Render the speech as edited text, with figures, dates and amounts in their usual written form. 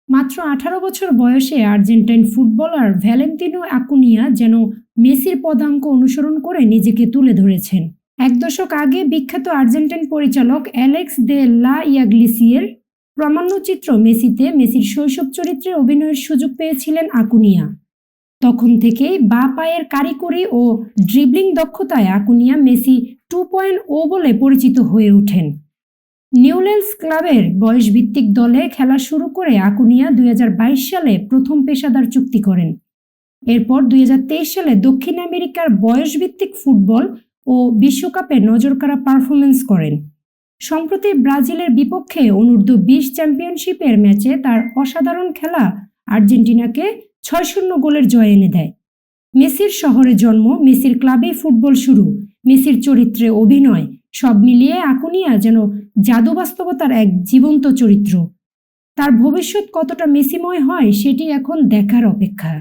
মাত্র 18 বছর বয়সে আর্জেন্টাইন ফুটবলার ভ্যালেন্তিনো আকুনিয়া যেন মেসির পদাঙ্ক অনুসরণ করে নিজেকে তুলে ধরেছেন। এক দশক আগে বিখ্যাত আর্জেন্টাইন পরিচালক অ্যালেক্স দে লা ইগ্লেসিয়ার প্রামাণ্যচিত্র মেসিতে মেসির শৈশব চরিত্রে অভিনয়ের সুযোগ পেয়েছিলেন আকুনিয়া। তখন থেকেই বাঁ পায়ের কারিগরি ও ড্রিবলিং দক্ষতায় আকুনিয়া মেসি 2.0 বলে পরিচিত হয়ে ওঠেন। নিউল্যান্ডস ক্লাবের বয়সভিত্তিক দলে খেলা শুরু করে আকুনিয়া 2022 সালে প্রথম পেশাদার চুক্তি করেন। এরপর 2023 সালে দক্ষিণ আমেরিকার বয়সভিত্তিক ফুটবল ও বিশ্বকাপে নজরকাড়া পারফরমেন্স করেন। সম্প্রতি ব্রাজিলের বিপক্ষে অনূর্ধ্ব-20 চ্যাম্পিয়নশিপের ম্যাচে তার অসাধারণ খেলা আর্জেন্টিনাকে 6-0 গোলের জয় এনে দেয়। মেসির শহরে জন্ম, মেসির ক্লাবেই ফুটবল শুরু, মেসির চরিত্রে অভিনয়, সব মিলিয়ে আকুনিয়া যেন জাদু বাস্তবতার এক জীবন্ত চরিত্র। তার ভবিষ্যৎ কতটা মেসিময় হয় সেটি এখন দেখার অপেক্ষা।